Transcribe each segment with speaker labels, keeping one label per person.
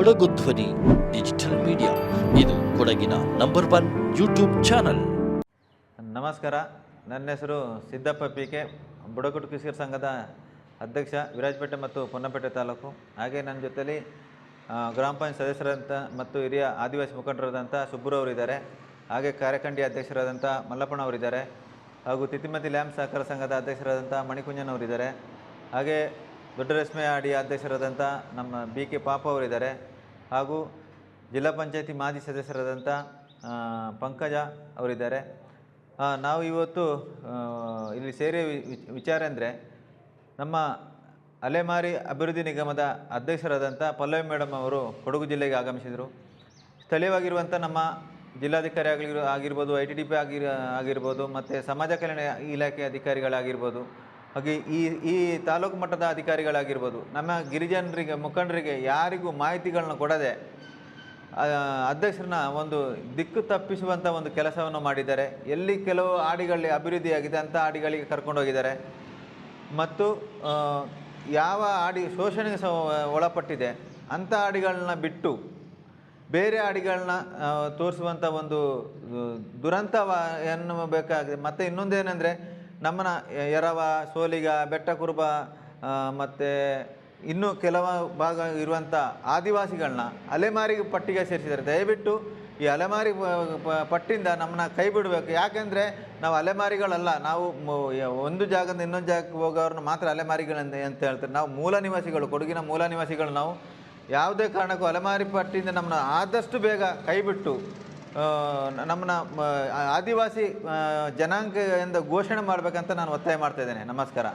Speaker 1: ಕೊಡಗು ಧ್ವನಿ digital media, ಇದು ಕೊಡಗಿನ ನಂಬರ್ 1 ಯೂಟ್ಯೂಬ್ ಚಾನಲ್.
Speaker 2: ನಮಸ್ಕಾರ. ನನ್ನ ಹೆಸರು ಸಿದ್ದಪ್ಪ ಪಿಕೆ, ಬುಡಕಟ್ಟು ಕೃಷಿಕರ ಸಂಘದ ಅಧ್ಯಕ್ಷ, ವಿರಾಜಪೇಟೆ ಮತ್ತು ಪೊನ್ನಪೇಟೆ ತಾಲೂಕು. ಹಾಗೆ ನನ್ನ ಜೊತೆಲಿ ಗ್ರಾಮ ಪಂಚಾಯತ್ ಸದಸ್ಯರಾದಂಥ ಮತ್ತು ಹಿರಿಯ ಆದಿವಾಸಿ ಮುಖಂಡರಾದಂಥ ಸುಬ್ಬುರವರಿದ್ದಾರೆ. ಹಾಗೆ ಕಾರ್ಯಕಂಡಿ ಅಧ್ಯಕ್ಷರಾದಂಥ ಮಲ್ಲಪ್ಪನವರಿದ್ದಾರೆ. ಹಾಗೂ ತಿತಿಮತಿ ಲ್ಯಾಂಪ್ ಸಹಕಾರ ಸಂಘದ ಅಧ್ಯಕ್ಷರಾದಂಥ ಮಣಿಕುಂಜನವರಿದ್ದಾರೆ. ಹಾಗೆ ದೊಡ್ಡ ರೇಷ್ಮೆ ಆಡಿ ಅಧ್ಯಕ್ಷರಾದಂಥ ನಮ್ಮ BK ಪಾಪ ಅವರಿದ್ದಾರೆ. ಹಾಗೂ ಜಿಲ್ಲಾ ಪಂಚಾಯತಿ ಮಾಜಿ ಸದಸ್ಯರಾದಂಥ ಪಂಕಜ ಅವರಿದ್ದಾರೆ. ನಾವು ಇವತ್ತು ಇಲ್ಲಿ ಸೇರಿ ವಿಚಾರ ಅಂದರೆ, ನಮ್ಮ ಅಲೆಮಾರಿ ಅಭಿವೃದ್ಧಿ ನಿಗಮದ ಅಧ್ಯಕ್ಷರಾದಂಥ ಪಲ್ಲವಿ ಮೇಡಮ್ ಅವರು ಕೊಡಗು ಜಿಲ್ಲೆಗೆ ಆಗಮಿಸಿದರು. ಸ್ಥಳೀಯವಾಗಿರುವಂಥ ನಮ್ಮ ಜಿಲ್ಲಾಧಿಕಾರಿ ಆಗಿರ್ಬೋದು, ITDP ಆಗಿರ್ಬೋದು, ಮತ್ತು ಸಮಾಜ ಕಲ್ಯಾಣ ಇಲಾಖೆ ಅಧಿಕಾರಿಗಳಾಗಿರ್ಬೋದು, ಹಾಗೆ ಈ ತಾಲೂಕು ಮಟ್ಟದ ಅಧಿಕಾರಿಗಳಾಗಿರ್ಬೋದು, ನಮ್ಮ ಗಿರಿಜನರಿಗೆ, ಮುಖಂಡರಿಗೆ ಯಾರಿಗೂ ಮಾಹಿತಿಗಳನ್ನ ಕೊಡದೆ ಅಧ್ಯಕ್ಷರನ್ನ ಒಂದು ದಿಕ್ಕು ತಪ್ಪಿಸುವಂಥ ಒಂದು ಕೆಲಸವನ್ನು ಮಾಡಿದ್ದಾರೆ. ಎಲ್ಲಿ ಕೆಲವು ಆಡಿಗಳಲ್ಲಿ ಅಭಿವೃದ್ಧಿಯಾಗಿದೆ ಅಂಥ ಆಡಿಗಳಿಗೆ ಕರ್ಕೊಂಡೋಗಿದ್ದಾರೆ. ಮತ್ತು ಯಾವ ಆಡಿ ಶೋಷಣೆಗೆ ಒಳಪಟ್ಟಿದೆ ಅಂಥ ಆಡಿಗಳನ್ನ ಬಿಟ್ಟು ಬೇರೆ ಆಡಿಗಳನ್ನ ತೋರಿಸುವಂಥ ಒಂದು ದುರಂತ ಎನ್ನಬೇಕಾಗಿದೆ. ಮತ್ತು ಇನ್ನೊಂದೇನೆಂದರೆ, ನಮ್ಮನ್ನ ಎರವ, ಸೋಲಿಗ, ಬೆಟ್ಟ ಕುರುಬ ಮತ್ತು ಇನ್ನೂ ಕೆಲವು ಭಾಗ ಇರುವಂಥ ಆದಿವಾಸಿಗಳನ್ನ ಅಲೆಮಾರಿ ಪಟ್ಟಿಗೆ ಸೇರಿಸಿದ್ದಾರೆ. ದಯವಿಟ್ಟು ಈ ಅಲೆಮಾರಿ ಪಟ್ಟಿಂದ ನಮ್ಮನ್ನ ಕೈ ಬಿಡಬೇಕು. ಯಾಕೆಂದರೆ ನಾವು ಅಲೆಮಾರಿಗಳಲ್ಲ, ನಾವು ಒಂದು ಜಾಗದಿಂದ ಇನ್ನೊಂದು ಜಾಗಕ್ಕೆ ಹೋಗೋರನ್ನ ಮಾತ್ರ ಅಲೆಮಾರಿಗಳಂತ ಹೇಳ್ತಾರೆ. ನಾವು ಮೂಲ ನಿವಾಸಿಗಳು, ಕೊಡಗಿನ ಮೂಲ ನಿವಾಸಿಗಳು. ನಾವು ಯಾವುದೇ ಕಾರಣಕ್ಕೂ ಅಲೆಮಾರಿ ಪಟ್ಟಿಯಿಂದ ನಮ್ಮನ್ನ ಆದಷ್ಟು ಬೇಗ ಕೈಬಿಟ್ಟು ನಮ್ಮನ್ನ ಆದಿವಾಸಿ ಜನಾಂಗ ಎಂದು ಘೋಷಣೆ ಮಾಡಬೇಕಂತ ನಾನು ಒತ್ತಾಯ ಮಾಡ್ತಾಯಿದ್ದೇನೆ.
Speaker 3: ನಮಸ್ಕಾರ.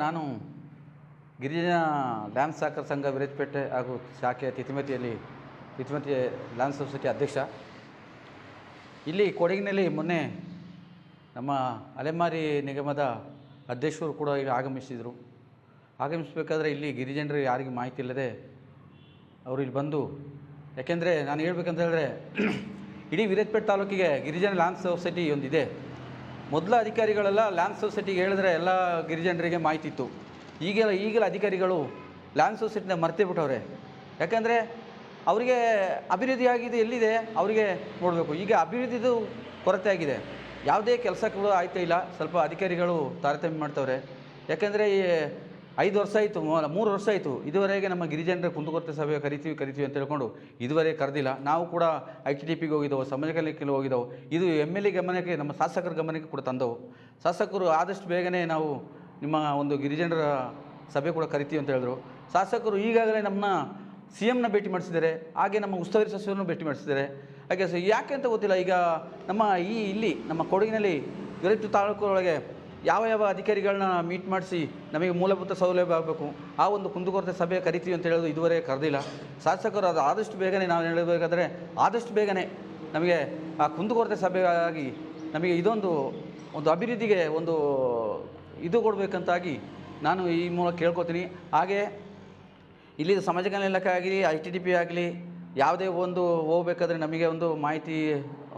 Speaker 3: ನಾನು ಗಿರಿಜನ ಲ್ಯಾಂಡ್ ಸಹಕಾರ ಸಂಘ ವಿರಾಜಪೇಟೆ ಹಾಗೂ ಶಾಖೆ ತಿತಿಮತಿ ಲ್ಯಾಂಡ್ ಸೊಸೈಟಿ ಅಧ್ಯಕ್ಷ. ಇಲ್ಲಿ ಕೊಡಗಿನಲ್ಲಿ ಮೊನ್ನೆ ನಮ್ಮ ಅಲೆಮಾರಿ ನಿಗಮದ ಅಧ್ಯಕ್ಷರು ಕೂಡ ಈಗ ಆಗಮಿಸಬೇಕಾದ್ರೆ ಇಲ್ಲಿ ಗಿರಿಜನರಿಗೆ ಯಾರಿಗೂ ಮಾಹಿತಿ ಇಲ್ಲದೆ ಅವರು ಇಲ್ಲಿ ಬಂದು, ಯಾಕೆಂದರೆ ನಾನು ಹೇಳ್ಬೇಕಂತ ಹೇಳಿದ್ರೆ ಇಡೀ ವಿರಾಜಪೇಟೆ ತಾಲೂಕಿಗೆ ಗಿರಿಜನ ಲ್ಯಾಂಡ್ ಸೊಸೈಟಿ ಒಂದಿದೆ. ಮೊದಲ ಅಧಿಕಾರಿಗಳೆಲ್ಲ ಲ್ಯಾಂಡ್ ಸೊಸೈಟಿಗೆ ಹೇಳಿದ್ರೆ ಎಲ್ಲ ಗಿರಿಜನರಿಗೆ ಮಾಹಿತಿ ಇತ್ತು. ಈಗೆಲ್ಲ ಅಧಿಕಾರಿಗಳು ಲ್ಯಾಂಡ್ ಸೊಸೈಟಿನ ಮರ್ತೇ ಬಿಟ್ಟವ್ರೆ. ಯಾಕೆಂದರೆ ಅವರಿಗೆ ಅಭಿವೃದ್ಧಿ ಆಗಿದೆ ಎಲ್ಲಿದೆ ಅವರಿಗೆ ನೋಡಬೇಕು. ಈಗ ಅಭಿವೃದ್ಧಿದು ಕೊರತೆ ಆಗಿದೆ, ಯಾವುದೇ ಕೆಲಸ ಕೂಡ ಆಯ್ತಾ ಇಲ್ಲ. ಸ್ವಲ್ಪ ಅಧಿಕಾರಿಗಳು ತಾರತಮ್ಯ ಮಾಡ್ತವ್ರೆ. ಯಾಕೆಂದರೆ 5 ವರ್ಷ ಆಯಿತು, 3 ವರ್ಷ ಆಯಿತು, ಇದುವರೆಗೆ ನಮ್ಮ ಗಿರಿಜನರ ಕುಂದುಕೊರತೆ ಸಭೆ ಕರಿತೀವಿ ಅಂತ ಹೇಳ್ಕೊಂಡು ಇದುವರೆಗೆ ಕರೆದಿಲ್ಲ. ನಾವು ಕೂಡ ITDPಗೆ ಹೋಗಿದ್ದೆವು, ಸಮಾಜ ಕಲ್ಯಾಣಕ್ಕೆ ಹೋಗಿದ್ದೆವು. ಇದು MLA ಗಮನಕ್ಕೆ, ನಮ್ಮ ಶಾಸಕರ ಗಮನಕ್ಕೆ ಕೂಡ ತಂದೆವು. ಶಾಸಕರು ಆದಷ್ಟು ಬೇಗನೆ ನಾವು ನಿಮ್ಮ ಒಂದು ಗಿರಿಜನರ ಸಭೆ ಕೂಡ ಕರಿತೀವಿ ಅಂತ ಹೇಳಿದ್ರು. ಶಾಸಕರು ಈಗಾಗಲೇ ನಮ್ಮನ್ನ CMನ ಭೇಟಿ ಮಾಡಿಸಿದ್ದಾರೆ, ಹಾಗೆ ನಮ್ಮ ಉಸ್ತುವಾರಿ ಸಚಿವರನ್ನು ಭೇಟಿ ಮಾಡಿಸಿದ್ದಾರೆ. ಹಾಗೆ ಯಾಕೆ ಅಂತ ಗೊತ್ತಿಲ್ಲ. ಈಗ ನಮ್ಮ ಇಲ್ಲಿ ನಮ್ಮ ಕೊಡಗಿನಲ್ಲಿ ವಿರಾಜಪೇಟೆ ತಾಲೂಕುಗಳೊಳಗೆ ಯಾವ ಅಧಿಕಾರಿಗಳನ್ನ ಮೀಟ್ ಮಾಡಿಸಿ ನಮಗೆ ಮೂಲಭೂತ ಸೌಲಭ್ಯ ಆಗಬೇಕು, ಆ ಒಂದು ಕುಂದುಕೊರತೆ ಸಭೆ ಕರಿತೀವಿ ಅಂತ ಹೇಳೋದು ಇದುವರೆಗೆ ಕರೆದಿಲ್ಲ. ಶಾಸಕರು ಅದು ಆದಷ್ಟು ಬೇಗನೆ ನಾವು ಹೇಳಬೇಕಾದ್ರೆ ಆದಷ್ಟು ಬೇಗನೆ ನಮಗೆ ಆ ಕುಂದುಕೊರತೆ ಸಭೆಯಾಗಿ ನಮಗೆ ಇದೊಂದು ಅಭಿವೃದ್ಧಿಗೆ ಒಂದು ಇದು ಕೊಡಬೇಕಂತಾಗಿ ನಾನು ಈ ಮೂಲಕ ಕೇಳ್ಕೊತೀನಿ. ಹಾಗೆ ಇಲ್ಲಿ ಸಮಾಜ ಕಲ್ಯಾಣ ಇಲಾಖೆ ಆಗಲಿ, ITDP ಆಗಲಿ, ಯಾವುದೇ ಒಂದು ಹೋಗ್ಬೇಕಾದ್ರೆ ನಮಗೆ ಒಂದು ಮಾಹಿತಿ,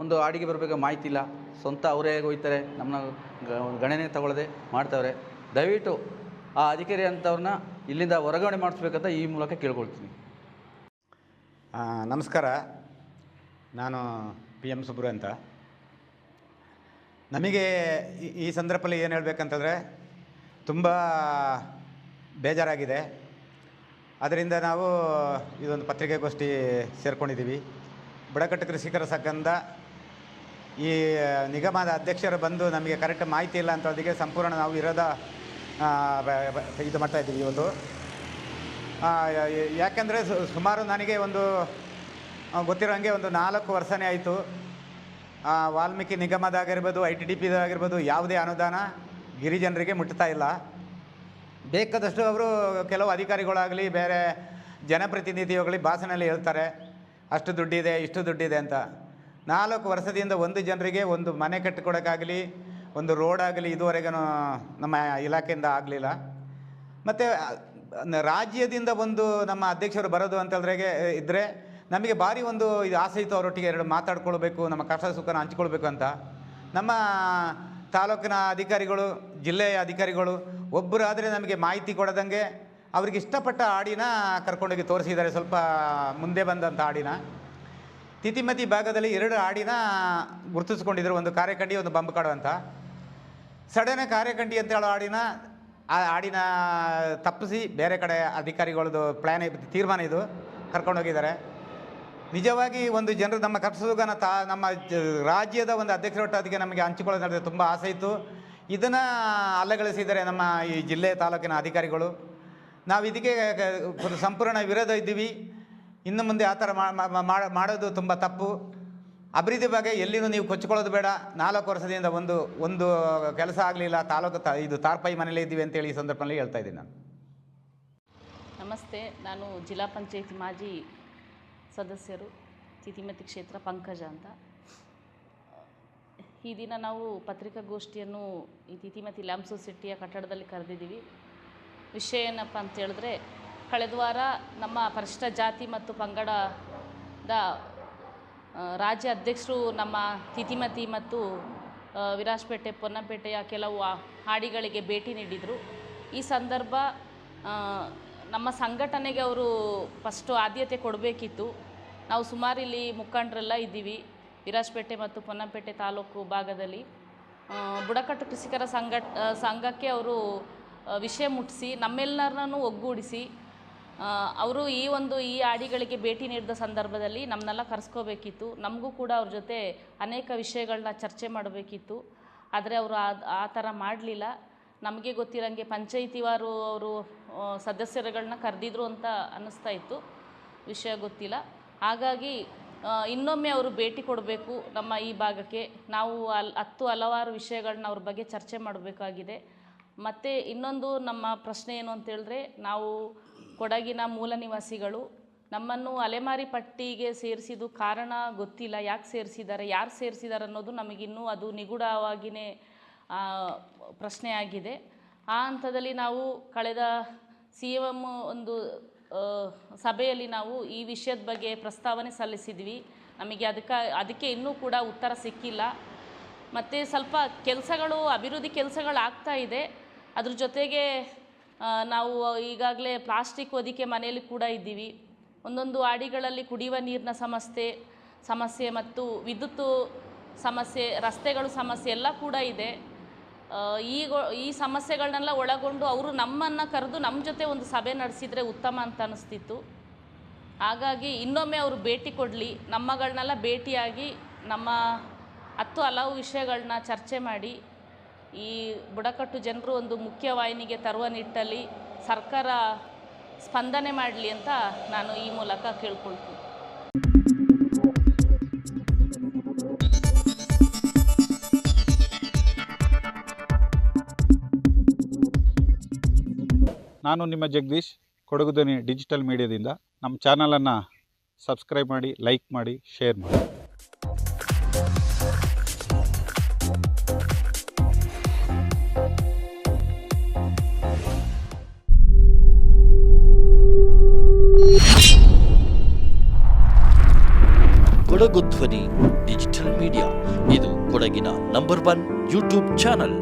Speaker 3: ಒಂದು ಆಡಿಗೆ ಬರಬೇಕು ಮಾಹಿತಿ ಇಲ್ಲ. ಸ್ವಂತ ಅವರೇ ಹೋಗ್ತಾರೆ, ನಮ್ಮನ್ನ ಗಣನೆ ತಗೊಳ್ಳದೆ ಮಾಡ್ತಾವ್ರೆ. ದಯವಿಟ್ಟು ಆ ಅಧಿಕಾರಿ ಅಂಥವ್ರನ್ನ ಇಲ್ಲಿಂದ ಹೊರಗಡೆ ಮಾಡಿಸ್ಬೇಕಂತ ಈ ಮೂಲಕ ಕೇಳ್ಕೊಳ್ತೀನಿ.
Speaker 4: ನಮಸ್ಕಾರ. ನಾನು PM ಸುಬ್ರು ಅಂತ. ನಮಗೆ ಈ ಸಂದರ್ಭದಲ್ಲಿ ಏನು ಹೇಳಬೇಕಂತಂದರೆ, ತುಂಬ ಬೇಜಾರಾಗಿದೆ. ಅದರಿಂದ ನಾವು ಇದೊಂದು ಪತ್ರಿಕಾಗೋಷ್ಠಿ ಸೇರ್ಕೊಂಡಿದ್ದೀವಿ. ಬುಡಕಟ್ಟು ಕೃಷಿಕರ ಸಂಘದ ಈ ನಿಗಮದ ಅಧ್ಯಕ್ಷರು ಬಂದು ನಮಗೆ ಕರೆಕ್ಟ್ ಮಾಹಿತಿ ಇಲ್ಲ ಅಂತದಕ್ಕೆ ಸಂಪೂರ್ಣ ನಾವು ಇದು ಮಾಡ್ತಾಯಿದ್ದೀವಿ ಇವತ್ತು. ಯಾಕೆಂದರೆ ಸುಮಾರು ನನಗೆ ಒಂದು ಗೊತ್ತಿರೋ ಹಾಗೆ ಒಂದು 4 ವರ್ಷನೇ ಆಯಿತು. ವಾಲ್ಮೀಕಿ ನಿಗಮದಾಗಿರ್ಬೋದು, ITDPದಾಗಿರ್ಬೋದು ಯಾವುದೇ ಅನುದಾನ ಗಿರಿಜನರಿಗೆ ಮುಟ್ತಾ ಇಲ್ಲ. ಬೇಕಾದಷ್ಟು ಅವರು ಕೆಲವು ಅಧಿಕಾರಿಗಳಾಗಲಿ, ಬೇರೆ ಜನಪ್ರತಿನಿಧಿಗಳು ಭಾಷಣದಲ್ಲಿ ಹೇಳ್ತಾರೆ, ಅಷ್ಟು ದುಡ್ಡಿದೆ, ಇಷ್ಟು ದುಡ್ಡಿದೆ ಅಂತ. 4 ವರ್ಷದಿಂದ ಒಂದು ಜನರಿಗೆ ಒಂದು ಮನೆ ಕಟ್ಟಿಕೊಡೋಕ್ಕಾಗಲಿ, ಒಂದು ರೋಡ್ ಆಗಲಿ ಇದುವರೆಗೂ ನಮ್ಮ ಇಲಾಖೆಯಿಂದ ಆಗಲಿಲ್ಲ. ಮತ್ತು ರಾಜ್ಯದಿಂದ ಒಂದು ನಮ್ಮ ಅಧ್ಯಕ್ಷರು ಬರೋದು ಅಂತಂದ್ರೆ ಇದ್ದರೆ ನಮಗೆ ಭಾರಿ ಒಂದು ಇದು ಆಸೆ ಇತ್ತು, ಅವರೊಟ್ಟಿಗೆ 2 ಮಾತಾಡ್ಕೊಳ್ಬೇಕು, ನಮ್ಮ ಕಷ್ಟ ಸುಖನ ಹಂಚ್ಕೊಳ್ಬೇಕು ಅಂತ. ನಮ್ಮ ತಾಲೂಕಿನ ಅಧಿಕಾರಿಗಳು, ಜಿಲ್ಲೆಯ ಅಧಿಕಾರಿಗಳು ಒಬ್ಬರಾದರೆ ನಮಗೆ ಮಾಹಿತಿ ಕೊಡದಂಗೆ ಅವ್ರಿಗೆ ಇಷ್ಟಪಟ್ಟ ಹಾಡಿನ ಕರ್ಕೊಂಡೋಗಿ ತೋರಿಸಿದ್ದಾರೆ, ಸ್ವಲ್ಪ ಮುಂದೆ ಬಂದಂಥ ಹಾಡಿನ. ತಿತಿಮತಿ ಭಾಗದಲ್ಲಿ 2 ಹಾಡಿನ ಗುರುತಿಸ್ಕೊಂಡಿದ್ರು, ಒಂದು ಕಾರ್ಯಕಂಡಿ, ಒಂದು ಬಂಬಕಾಡು ಅಂತ. ಸಡನ್ ಕಾರ್ಯಕಂಡಿ ಅಂತ ಹೇಳೋ ಆ ಹಾಡಿನ ತಪ್ಪಿಸಿ ಬೇರೆ ಕಡೆ ಅಧಿಕಾರಿಗಳದ್ದು ತೀರ್ಮಾನ ಇದು ಕರ್ಕೊಂಡೋಗಿದ್ದಾರೆ. ನಿಜವಾಗಿ ಒಂದು ಜನರು ನಮ್ಮ ಕರ್ಸೋಗನ ನಮ್ಮ ರಾಜ್ಯದ ಒಂದು ಅಧ್ಯಕ್ಷರೊಟ್ಟಿಗೆ ನಮಗೆ ಹಂಚಿಕೊಳ್ಳೋದು ನಡೆದ ತುಂಬ ಆಸೆ ಇತ್ತು. ಇದನ್ನು ಅಲ್ಲಗಳಿಸಿದ್ದಾರೆ ನಮ್ಮ ಈ ಜಿಲ್ಲೆ ತಾಲೂಕಿನ ಅಧಿಕಾರಿಗಳು. ನಾವು ಇದಕ್ಕೆ ಸಂಪೂರ್ಣ ವಿರೋಧ ಇದ್ದೀವಿ. ಇನ್ನು ಮುಂದೆ ಆ ಥರ ಮಾಡೋದು ತುಂಬ ತಪ್ಪು. ಅಭಿವೃದ್ಧಿ ಬಗ್ಗೆ ಎಲ್ಲಿನೂ ನೀವು ಕೊಚ್ಚಿಕೊಳ್ಳೋದು ಬೇಡ. 4 ವರ್ಷದಿಂದ ಒಂದು ಕೆಲಸ ಆಗಲಿಲ್ಲ, ಇದು ತಾರ್ಪಾಯಿ ಮನೇಲೇ ಇದ್ದೀವಿ ಅಂತೇಳಿ ಈ ಸಂದರ್ಭದಲ್ಲಿ ಹೇಳ್ತಾ ಇದ್ದೀನಿ ನಾನು.
Speaker 5: ನಮಸ್ತೆ, ನಾನು ಜಿಲ್ಲಾ ಪಂಚಾಯತಿ ಮಾಜಿ ಸದಸ್ಯರು, ತಿತಿಮತಿ ಕ್ಷೇತ್ರ ಪಂಕಜ ಅಂತ. ಈ ದಿನ ನಾವು ಪತ್ರಿಕಾಗೋಷ್ಠಿಯನ್ನು ಈ ತಿತಿಮತಿ ಲ್ಯಾಂಪ್ ಸೊಸೈಟಿಯ ಕಟ್ಟಡದಲ್ಲಿ ಕರೆದಿದ್ದೀವಿ. ವಿಷಯ ಏನಪ್ಪ ಅಂತ ಹೇಳಿದ್ರೆ, ಕಳೆದ ವಾರ ನಮ್ಮ ಪರಿಶಿಷ್ಟ ಜಾತಿ ಮತ್ತು ಪಂಗಡದ ರಾಜ್ಯ ಅಧ್ಯಕ್ಷರು ನಮ್ಮ ತಿತಿಮತಿ ಮತ್ತು ವಿರಾಜಪೇಟೆ, ಪೊನ್ನಪೇಟೆಯ ಕೆಲವು ಹಾಡಿಗಳಿಗೆ ಭೇಟಿ ನೀಡಿದರು. ಈ ಸಂದರ್ಭ ನಮ್ಮ ಸಂಘಟನೆಗೆ ಅವರು ಫಸ್ಟು ಆದ್ಯತೆ ಕೊಡಬೇಕಿತ್ತು. ನಾವು ಸುಮಾರು ಇಲ್ಲಿ ಮುಖಂಡರೆಲ್ಲ ಇದ್ದೀವಿ ವಿರಾಜಪೇಟೆ ಮತ್ತು ಪೊನ್ನಪೇಟೆ ತಾಲೂಕು ಭಾಗದಲ್ಲಿ. ಬುಡಕಟ್ಟು ಕೃಷಿಕರ ಸಂಘಕ್ಕೆ ಅವರು ವಿಷಯ ಮುಟ್ಟಿಸಿ ನಮ್ಮೆಲ್ಲರನ್ನೂ ಒಗ್ಗೂಡಿಸಿ ಅವರು ಈ ಹಾಡಿಗಳಿಗೆ ಭೇಟಿ ನೀಡಿದ ಸಂದರ್ಭದಲ್ಲಿ ನಮ್ಮನ್ನೆಲ್ಲ ಕರೆಸ್ಕೋಬೇಕಿತ್ತು. ನಮಗೂ ಕೂಡ ಅವ್ರ ಜೊತೆ ಅನೇಕ ವಿಷಯಗಳನ್ನ ಚರ್ಚೆ ಮಾಡಬೇಕಿತ್ತು. ಆದರೆ ಅವರು ಆ ಥರ ಮಾಡಲಿಲ್ಲ. ನಮಗೆ ಗೊತ್ತಿರೋಂಗೆ ಪಂಚಾಯಿತಿವಾರು ಅವರು ಸದಸ್ಯರುಗಳನ್ನ ಕರೆದಿದ್ರು ಅಂತ ಅನ್ನಿಸ್ತಾ ಇತ್ತು, ವಿಷಯ ಗೊತ್ತಿಲ್ಲ. ಹಾಗಾಗಿ ಇನ್ನೊಮ್ಮೆ ಅವರು ಭೇಟಿ ಕೊಡಬೇಕು ನಮ್ಮ ಈ ಭಾಗಕ್ಕೆ. ನಾವು ಹಲವಾರು ವಿಷಯಗಳನ್ನ ಅವ್ರ ಬಗ್ಗೆ ಚರ್ಚೆ ಮಾಡಬೇಕಾಗಿದೆ. ಮತ್ತು ಇನ್ನೊಂದು ನಮ್ಮ ಪ್ರಶ್ನೆ ಏನು ಅಂತೇಳಿದ್ರೆ, ನಾವು ಕೊಡಗಿನ ಮೂಲ ನಿವಾಸಿಗಳು. ನಮ್ಮನ್ನು ಅಲೆಮಾರಿ ಪಟ್ಟಿಗೆ ಸೇರಿಸಿದ್ದು ಕಾರಣ ಗೊತ್ತಿಲ್ಲ, ಯಾಕೆ ಸೇರಿಸಿದ್ದಾರೆ, ಯಾರು ಸೇರಿಸಿದ್ದಾರೆ ಅನ್ನೋದು ನಮಗಿನ್ನೂ ಅದು ನಿಗೂಢವಾಗಿಯೇ ಪ್ರಶ್ನೆ ಆಗಿದೆ. ಆ ಹಂತದಲ್ಲಿ ನಾವು ಕಳೆದ CM ಒಂದು ಸಭೆಯಲ್ಲಿ ನಾವು ಈ ವಿಷಯದ ಬಗ್ಗೆ ಪ್ರಸ್ತಾವನೆ ಸಲ್ಲಿಸಿದ್ವಿ. ನಮಗೆ ಅದಕ್ಕೆ ಇನ್ನೂ ಕೂಡ ಉತ್ತರ ಸಿಕ್ಕಿಲ್ಲ. ಮತ್ತು ಸ್ವಲ್ಪ ಅಭಿವೃದ್ಧಿ ಕೆಲಸಗಳು ಆಗ್ತಾ ಇದೆ. ಅದ್ರ ಜೊತೆಗೆ ನಾವು ಈಗಾಗಲೇ ಪ್ಲಾಸ್ಟಿಕ್ ಹೊದಿಕೆ ಮನೆಯಲ್ಲಿ ಕೂಡ ಇದ್ದೀವಿ. ಒಂದೊಂದು ಹಾಡಿಗಳಲ್ಲಿ ಕುಡಿಯುವ ನೀರಿನ ಸಮಸ್ಯೆ ಮತ್ತು ವಿದ್ಯುತ್ ಸಮಸ್ಯೆ, ರಸ್ತೆಗಳು ಸಮಸ್ಯೆ ಎಲ್ಲ ಕೂಡ ಇದೆ. ಈ ಸಮಸ್ಯೆಗಳನ್ನೆಲ್ಲ ಒಳಗೊಂಡು ಅವರು ನಮ್ಮನ್ನು ಕರೆದು ನಮ್ಮ ಜೊತೆ ಒಂದು ಸಭೆ ನಡೆಸಿದರೆ ಉತ್ತಮ ಅಂತ ಅನ್ನಿಸ್ತಿತ್ತು. ಹಾಗಾಗಿ ಇನ್ನೊಮ್ಮೆ ಅವರು ಭೇಟಿ ಕೊಡಲಿ, ನಮ್ಮಗಳನ್ನೆಲ್ಲ ಭೇಟಿಯಾಗಿ ನಮ್ಮ ಹಲವು ವಿಷಯಗಳನ್ನ ಚರ್ಚೆ ಮಾಡಿ ಈ ಬುಡಕಟ್ಟು ಜನರು ಒಂದು ಮುಖ್ಯವಾಹಿನಿಗೆ ತರುವ ನಿಟ್ಟಲ್ಲಿ ಸರ್ಕಾರ ಸ್ಪಂದನೆ ಮಾಡಲಿ ಅಂತ ನಾನು ಈ ಮೂಲಕ ಕೇಳ್ಕೊಳ್ತೀನಿ.
Speaker 6: ನಾನು ನಿಮ್ಮ ಜಗದೀಶ್, ಕೊಡಗು ಧ್ವನಿ ಡಿಜಿಟಲ್ ಮೀಡಿಯಾದಿಂದ. ನಮ್ಮ ಚಾನಲನ್ನು ಸಬ್ಸ್ಕ್ರೈಬ್ ಮಾಡಿ, ಲೈಕ್ ಮಾಡಿ, ಶೇರ್ ಮಾಡಿ.
Speaker 1: ಕೊಡಗು ಧ್ವನಿ ಡಿಜಿಟಲ್ ಮೀಡಿಯಾ, ಇದು ಕೊಡಗಿನ ನಂಬರ್ 1 ಯೂಟ್ಯೂಬ್ ಚಾನಲ್.